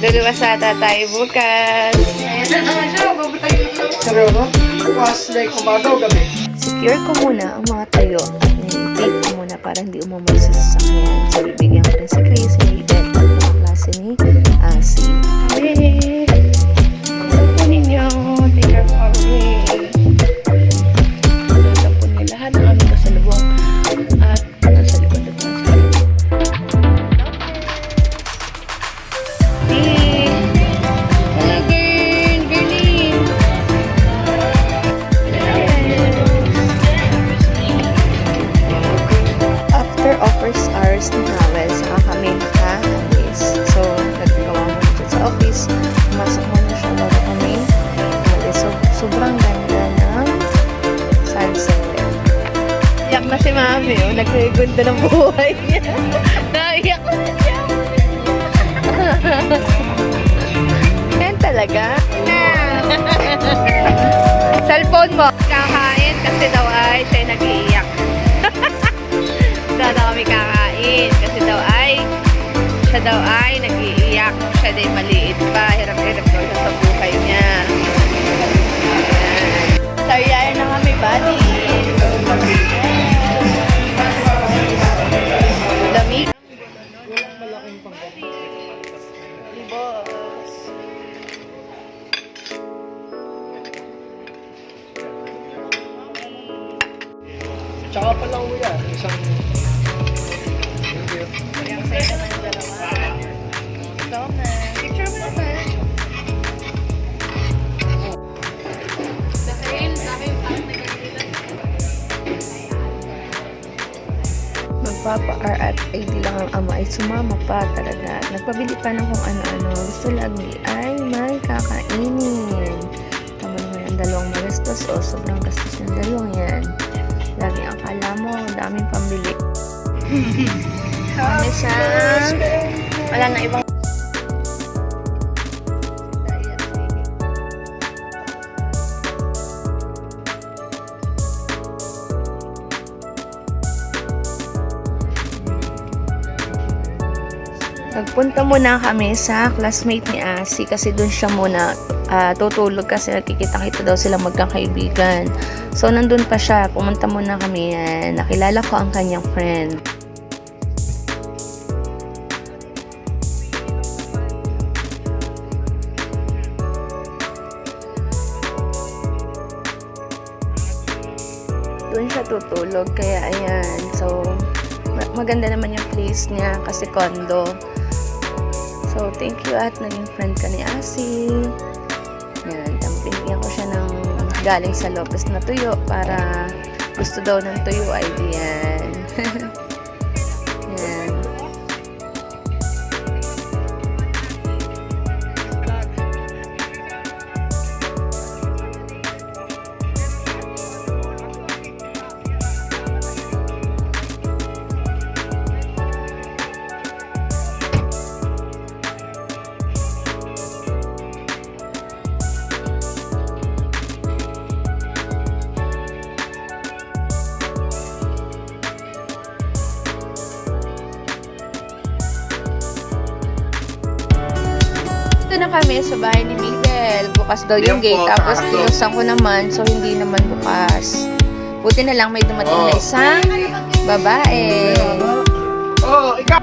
Luluwasata tayo bukas. Sabi ko, was like umaga o gabi? Secure ko muna ang mga tayo at nilitape ko muna para hindi umamay sa sasakyan. So, bibigyan ko rin si Chris, si Beth at mga klase ni Asi. Hey! Ano po ninyo? Take care for me. Ano po nila? Lahat ng aming kasalubong at nasa likod at nasa likod. Hello, girl! Girlie! After office hours ni Howell, saka kami naka-alis. So, nagagawa mo dito sa office. Pumasok mo na siya bago kami alis. So, sobrang ganda ng sunset. Iyak na si Mami, oh. Nagkaganda ng buhay niya. Naiyak na siya. Yan talaga. Cellphone mo. Kakain kasi daw ay siya nag-iiyak. Daw kami kakain kasi siya daw ay nag-iiyak. Siya din maliit pa. Hirap-hirap daw siya sa buhay niya. Saryayan na kami, buddy. Lamig. Boss. Tsaka pala ko yan, isang... Kaya masaya naman yung dalawa. Ikaw na. Picture mo naman. Magpapa-R@AD lang ang ama ay sumama pa talaga. Nagpabili pa ng kung ano-ano. Gusto lagi ay may kakainin. Tama naman ang dalawang magastos o sobrang gastos ng dalawang yan. Lagi ang akala mo, daming pambili. Ano siya? Wala na ibang Nagpunta muna kami sa classmate ni Asi kasi doon siya muna tutulog kasi nakikita-kita daw sila magkakaibigan. So, nandun pa siya. Pumunta muna kami. Nakilala ko ang kanyang friend. Doon siya tutulog. Kaya, ayan. So, maganda naman yung place niya kasi condo. So, thank you at naging friend ka ni Asi. Yan, pinigyan ko siya ng galing sa Lopez na tuyo para gusto daw ng tuyo ay diyan. Yan. Dito na kami sa bahay ni Miguel. Bukas daw yung gate. Tapos tinuksan ko naman. So, hindi naman bukas. Buti na lang may dumating na isang babae. Oh, ikaw!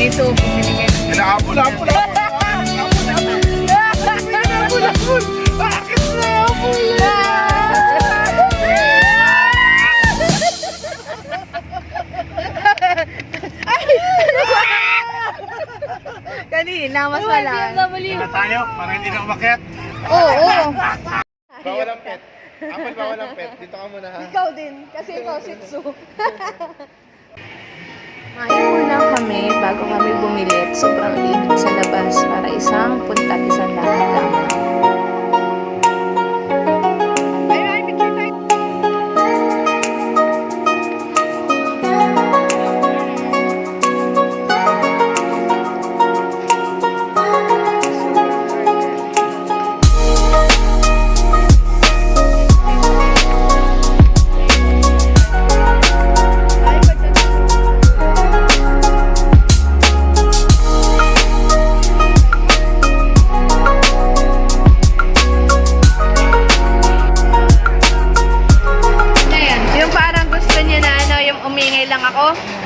Ganito, pinigyan. Napul! Napul! Bakit napul? Kanina, mas wala. Tayo, para hindi na umakyat. Oo. Bawal ang pet. Apple, bawal ang pet. Dito ka muna ha. Ikaw din, kasi ikaw Shih Tzu. Mayan muna kami bago kami bumili at sobrang init sa labas para isang punta at isang lakad lamang.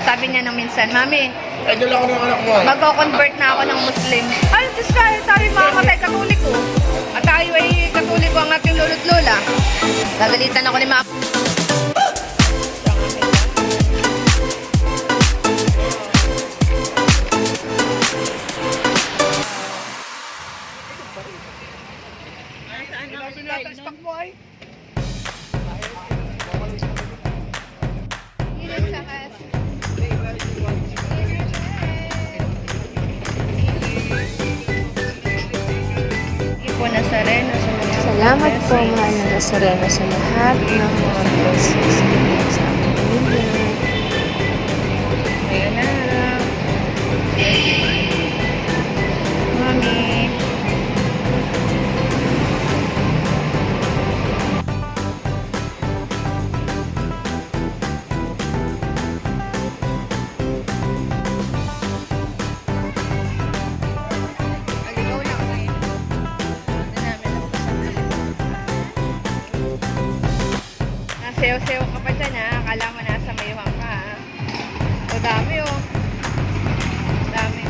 Sabi niya nung minsan, Mami, Idol ako ng anak mo. magko-convert na ako ng Muslim. Ay, Diyos ka, tayo makamatay katoliko. At tayo ay katoliko ang ating lolo't lola. Gagalitan ako ni Mama. Salamat po, mahal na Nazareno, sa lahat ng mga blessings sa aming pamilya. Ayan na. Mami. Sayo-sayo ka pa dyan ha. Akala mo nasa mayuhan ka ha. O dami oh. Dami.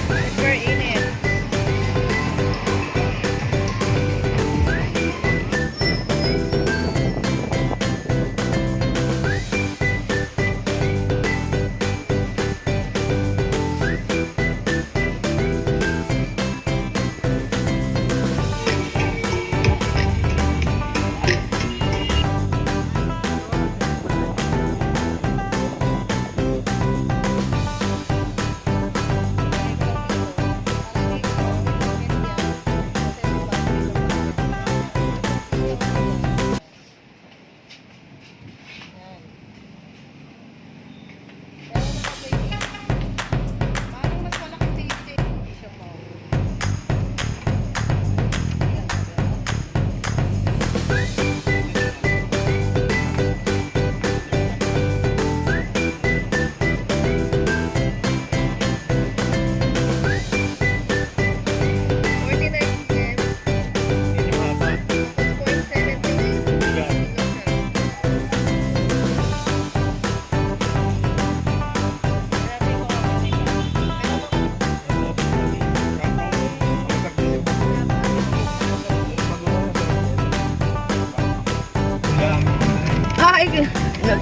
Super init.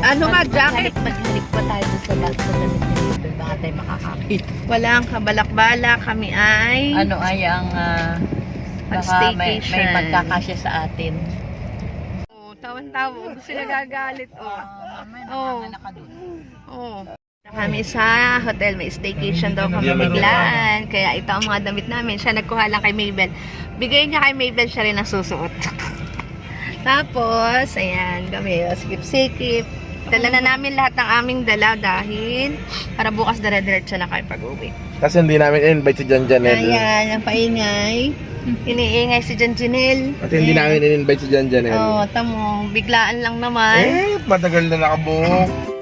Ano nga, jacket? Maghalik pa tayo sa balcony ni Libre. Baka tayo makakapit. Walang kabalak-balak. Kami ay Ano ay ang baka may staycation. magkakasya sa atin. Oh, tawan-tawa. Gusto na gagalit. Oh. Oh. Oh. Kami sa hotel, may staycation daw kami biglaan. Kaya ito ang mga damit namin. Siya nagkuha lang kay Mabel. Bigay niya kay Mabel, siya rin ang susuot. Tapos, ayan, kami, sikip-sikip. Dala na namin lahat ng aming dala dahil para bukas dire-diretso na kayo pag-uwi. Kasi hindi namin invite si Jan Janel. Ayan, ang paingay. Iniingay si Jan Janel. At hindi namin in-invite si Jan Janel. Oo, tamo, biglaan lang naman. Matagal na nakabuhok.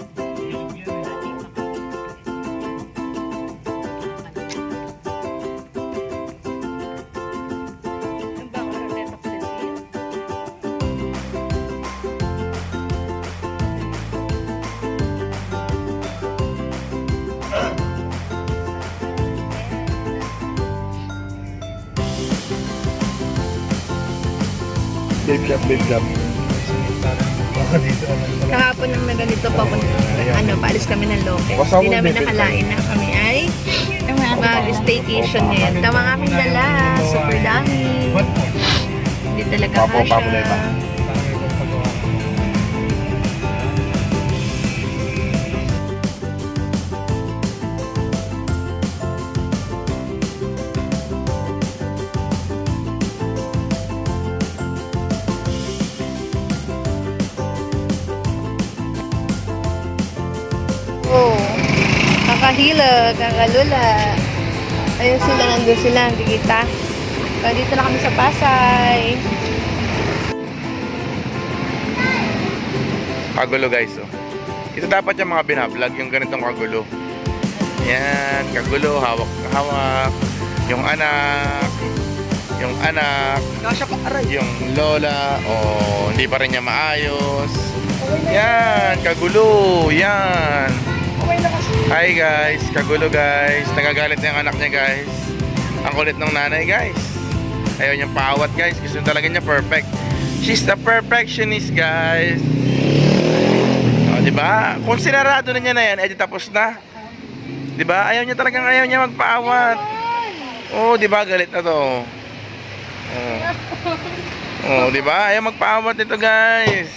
Babe shop. Kahapon nang na ganito pa paalis kami ng Loke. Basta Hindi mo, namin babe, nakalain na kami ay mag-staycation ngayon. Tama nga aming dala. Super dami. Hindi talaga kasha. Oh, kakahila, kakalula. Ayun sila, nandun sila, hindi kita. So, dito na kami sa Pasay. Kagulo guys, oh. Ito dapat yung mga binablog, yung ganitong kagulo. Yan, kagulo, hawak. Yung anak, yung lola, hindi pa rin niya maayos. Yan, kagulo, yan. Hi guys, kagulo guys. Nagagalit na yung anak niya guys. Ang kulit ng nanay guys. Ayaw niyang paawat guys. Gusto talaga niya perfect. She's the perfectionist guys. Diba? Kung sinarado na niya na yan, edi tapos na. Diba? Ayaw niya magpaawat. Diba? Galit na to. Diba? Ayaw magpaawat nito guys.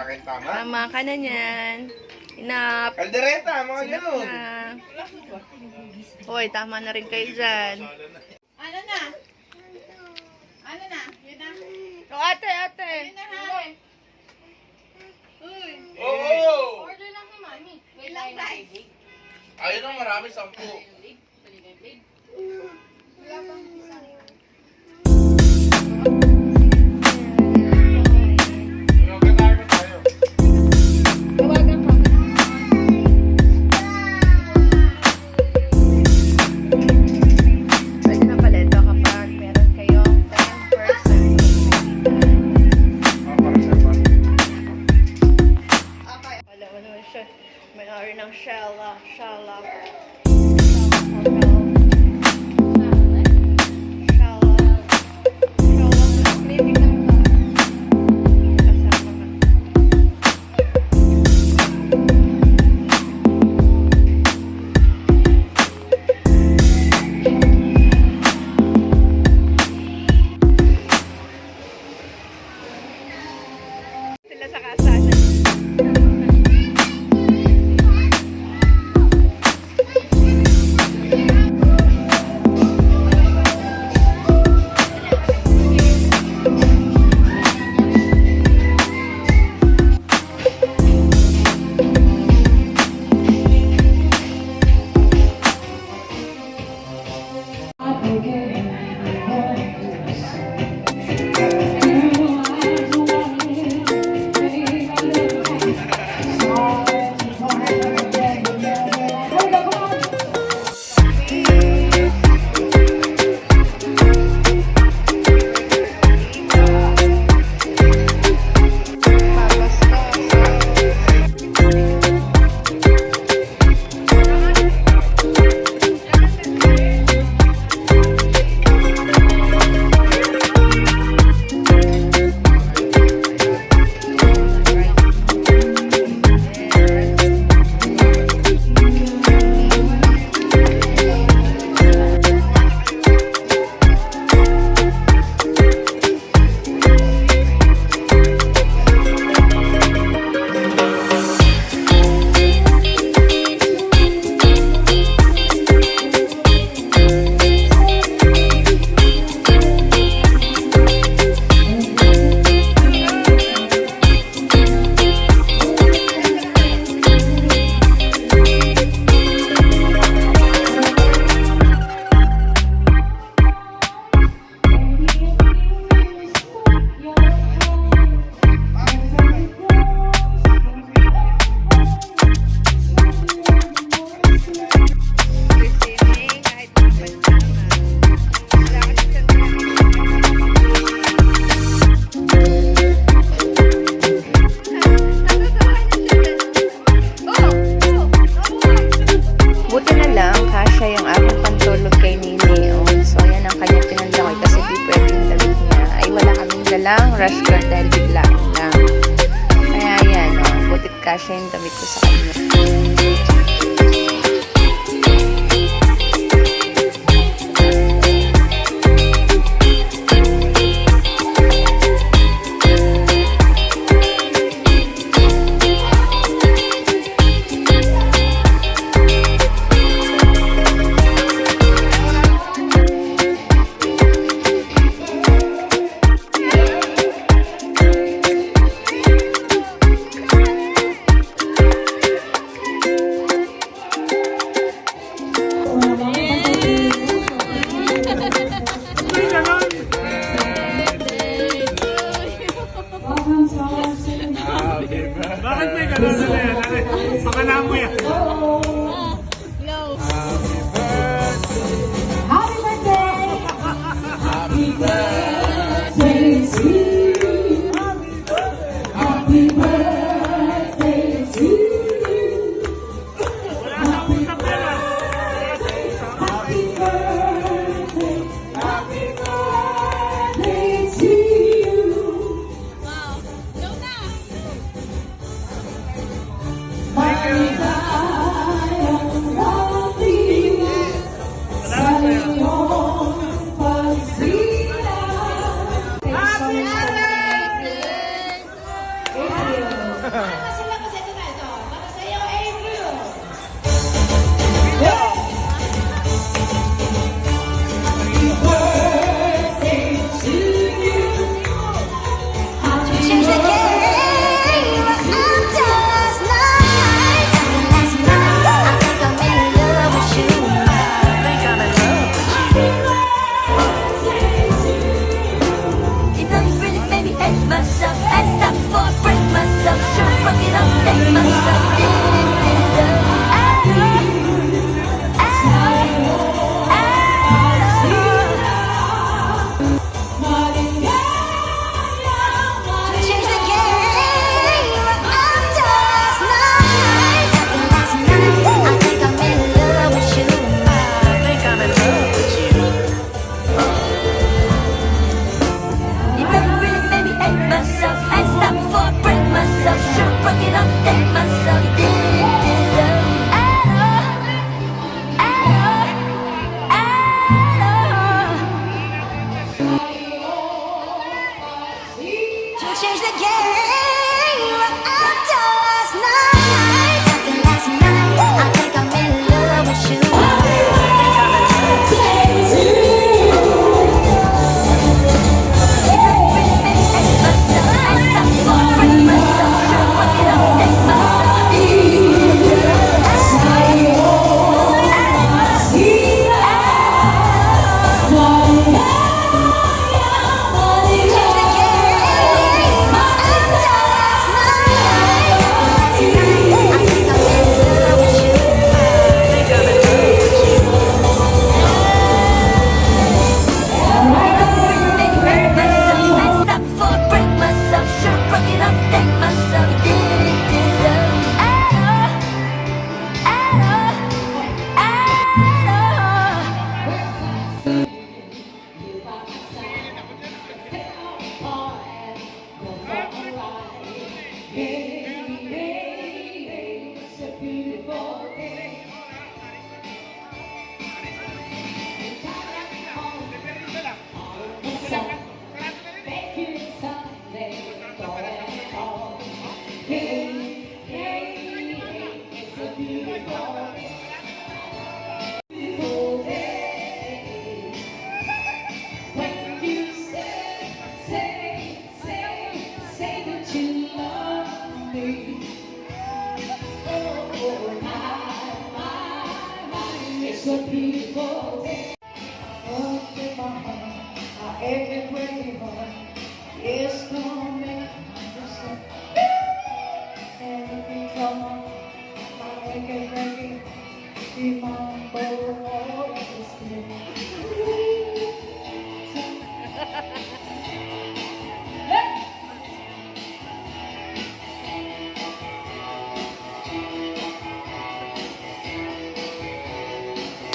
akin, tama? Tama ka na niyan. Enough. Kaldereta, mga ganun. Na. Hoy, tama na rin kayo dyan. Ano na? Ano na? Yun na? O, ate. Yun na ha? Uy. Oo! Order lang ni Mami. Ilang price? Ayun ang marami, 10. Wala pang isang. Magkatayo tayo. Tawagan ko. Pwede na pala ito kapag meron kayong 10% Para sa ba? Okay. wala mo naman siya. May-ari ng Shella. Shella. Sila sa kasasan. Buti na lang, kasya yung aking pantulog kay Nini. So, yan ang kanyang pinandakoy kasi di pwedeng damit niya. Ay, wala kaming dalang rush guard dahil biglaan lang. Kaya yan, butit kasya yung damit ko sa kanya.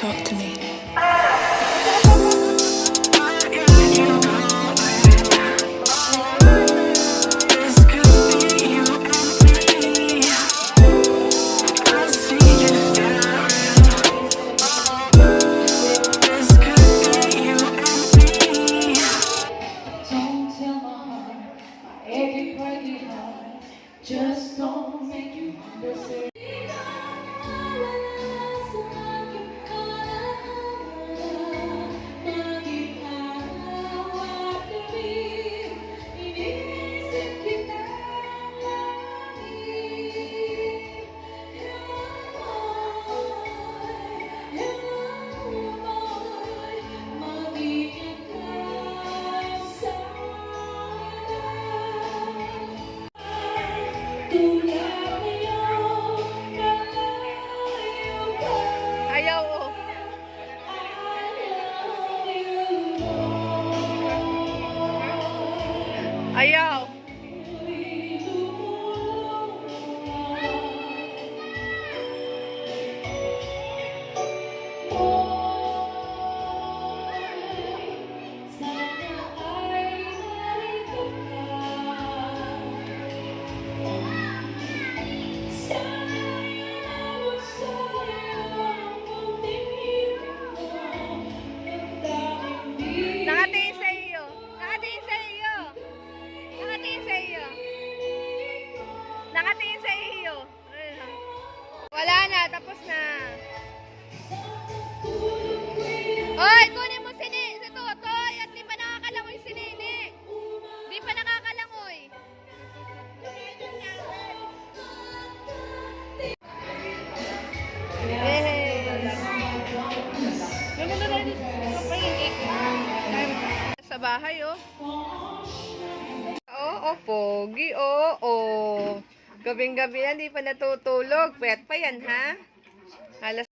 Talk to me. Just don't make you understand. Ayaw, oh. Ayaw. Nakatingin sa iyo. Nakatingin sa iyo. Nakatingin sa iyo. Nakatingin sa iyo. Wala na, tapos na. Oy, kunin mo si Totoy at di pa nakakalangoy si Nini. Di pa nakakalangoy. Sa bahay, oh. Oo, pogi, oo. Gabing-gabi na, di pa natutulog. Pwet pa yan, ha? Halos